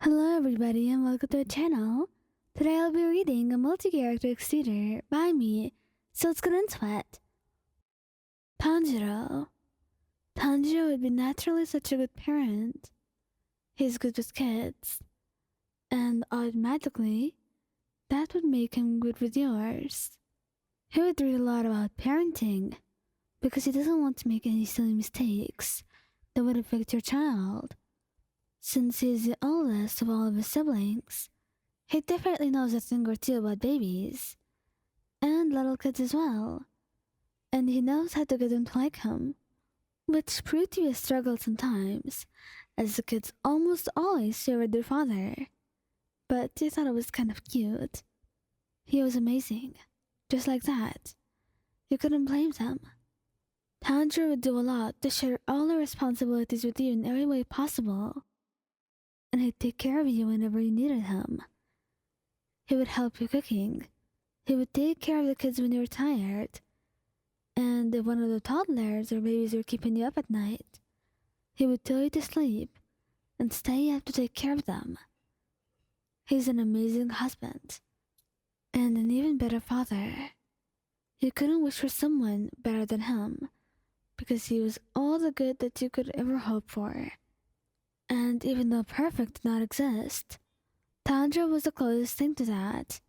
Hello everybody and welcome to the channel. Today I'll be reading a multi-character exterior by me, so let's get into it. Tanjiro. Tanjiro would be naturally such a good parent. He's good with kids. And automatically, that would make him good with yours. He would read a lot about parenting because he doesn't want to make any silly mistakes that would affect your child. Since he's the oldest of all of his siblings, he definitely knows a thing or two about babies, and little kids as well. And he knows how to get them to like him, which proved to be a struggle sometimes, as the kids almost always favored their father. But they thought it was kind of cute. He was amazing, just like that. You couldn't blame them. Tanju would do a lot to share all the responsibilities with you in every way possible, and he'd take care of you whenever you needed him. He would help you cooking. He would take care of the kids when you were tired. And if one of the toddlers or babies were keeping you up at night, he would tell you to sleep and stay up to take care of them. He's an amazing husband and an even better father. You couldn't wish for someone better than him because he was all the good that you could ever hope for. And even though perfect did not exist, Tanjiro was the closest thing to that.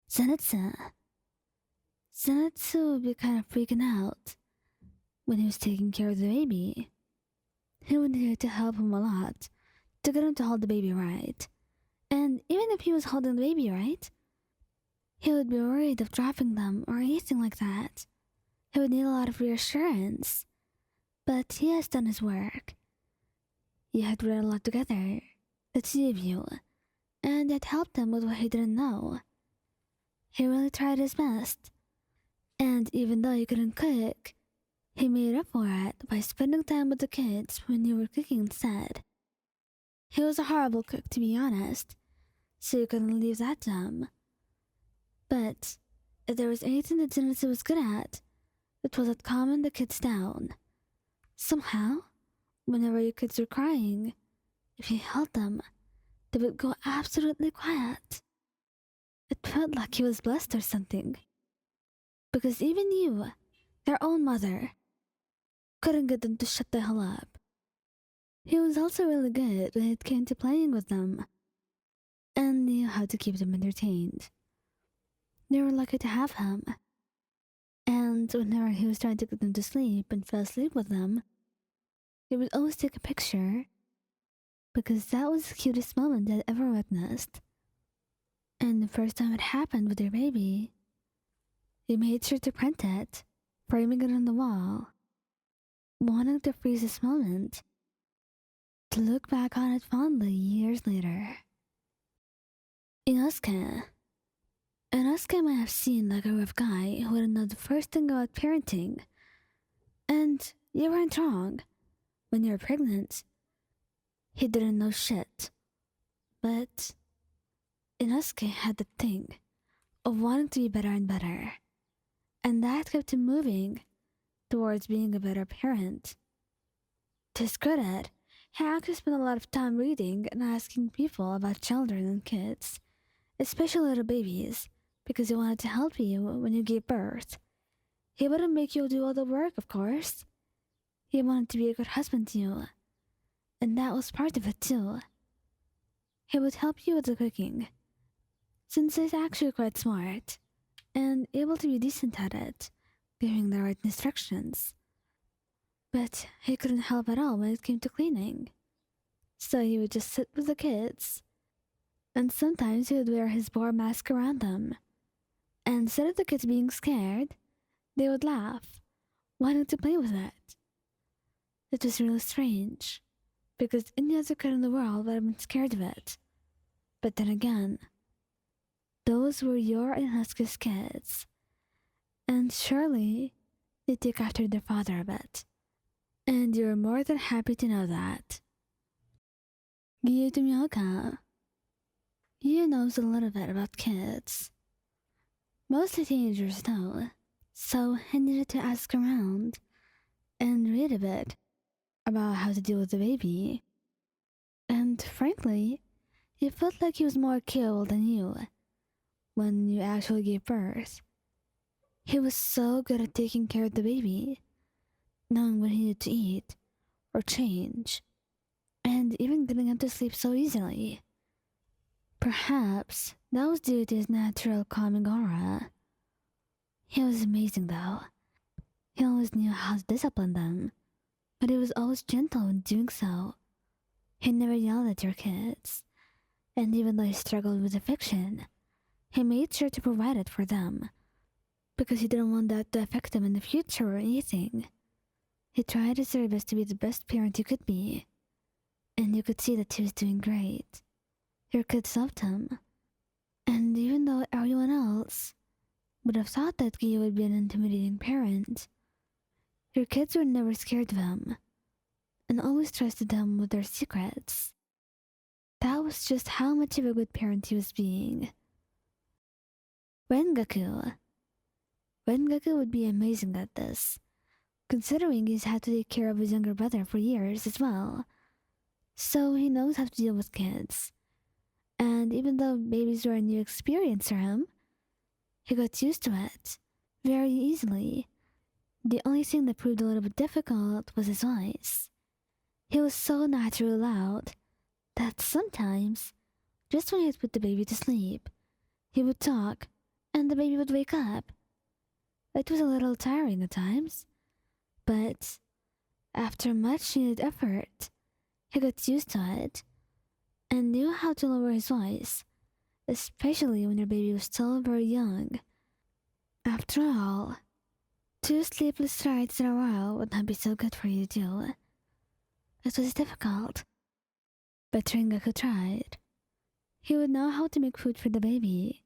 Zenitsu. Zenitsu would be kind of freaking out when he was taking care of the baby. He would need to help him a lot to get him to hold the baby right. And even if he was holding the baby right, he would be worried of dropping them or anything like that. He would need a lot of reassurance. But he has done his work. You had read a lot together, the two of you, and it helped him with what he didn't know. He really tried his best, and even though he couldn't cook, he made up for it by spending time with the kids when you were cooking instead. He was a horrible cook, to be honest, so you couldn't leave that to him. But if there was anything that Zenitsu was good at, it was at calming the kids down. Somehow, whenever your kids were crying, if you held them, they would go absolutely quiet. It felt like he was blessed or something. Because even you, their own mother, couldn't get them to shut the hell up. He was also really good when it came to playing with them, and knew how to keep them entertained. They were lucky to have him. And whenever he was trying to get them to sleep and fell asleep with them, he would always take a picture, because that was the cutest moment I'd ever witnessed. And the first time it happened with your baby, he made sure to print it, framing it on the wall, wanting to freeze this moment, to look back on it fondly years later. Inosuke. Inosuke might have seemed like a rough guy who wouldn't know the first thing about parenting. And you weren't wrong. When you were pregnant, he didn't know shit. But Inosuke had the thing of wanting to be better and better. And that kept him moving towards being a better parent. To his credit, he actually spent a lot of time reading and asking people about children and kids, especially little babies, because he wanted to help you when you gave birth. He wouldn't make you do all the work, of course. He wanted to be a good husband to you, and that was part of it too. He would help you with the cooking, since he's actually quite smart, and able to be decent at it, giving the right instructions. But he couldn't help at all when it came to cleaning. So he would just sit with the kids, and sometimes he would wear his boar mask around them. And instead of the kids being scared, they would laugh, wanting to play with it. It was really strange, because any other kid in the world would have been scared of it. But then again, those were your and Husky's kids, and surely they took after their father a bit. And you're more than happy to know that. Giyuu Tomioka. Giyuu knows a little bit about kids. Mostly teenagers know, so he needed to ask around and read a bit about how to deal with the baby. And frankly, he felt like he was more capable than you when you actually gave birth. He was so good at taking care of the baby, knowing when he needed to eat or change, and even getting him to sleep so easily. Perhaps that was due to his natural calming aura. He was amazing though. He always knew how to discipline them, but he was always gentle in doing so. He never yelled at your kids, and even though he struggled with affection, he made sure to provide it for them because he didn't want that to affect him in the future or anything. He tried his very best to be the best parent he could be, and you could see that he was doing great. Your kids loved him, and even though everyone else would have thought that Giyuu would be an intimidating parent, your kids were never scared of him and always trusted him with their secrets. That was just how much of a good parent he was being. Rengoku. Rengoku would be amazing at this, considering he's had to take care of his younger brother for years as well. So he knows how to deal with kids. And even though babies were a new experience for him, he got used to it very easily. The only thing that proved a little bit difficult was his voice. He was so naturally loud that sometimes, just when he'd put the baby to sleep, he would talk and the baby would wake up. It was a little tiring at times, but after much needed effort, he got used to it and knew how to lower his voice, especially when your baby was still very young. After all, 2 sleepless nights in a row would not be so good for you to do. It was difficult, but Rengoku tried. He would know how to make food for the baby,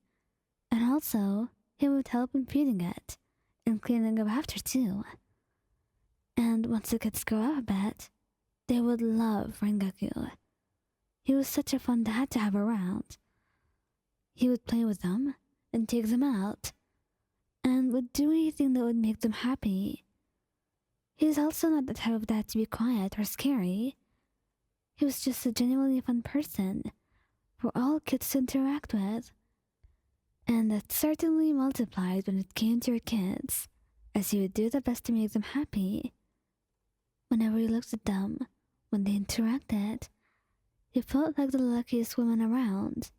and also he would help in feeding it and cleaning up after too. And once the kids grow up a bit, they would love Rengoku. He was such a fun dad to have around. He would play with them and take them out, and would do anything that would make them happy. He was also not the type of dad to be quiet or scary. He was just a genuinely fun person for all kids to interact with. And that certainly multiplied when it came to your kids, as he would do the best to make them happy. Whenever you looked at them, when they interacted, you felt like the luckiest woman around,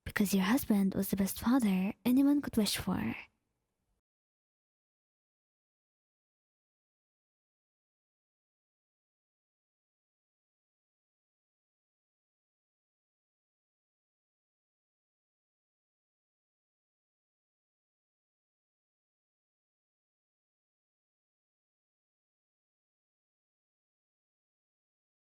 because your husband was the best father anyone could wish for.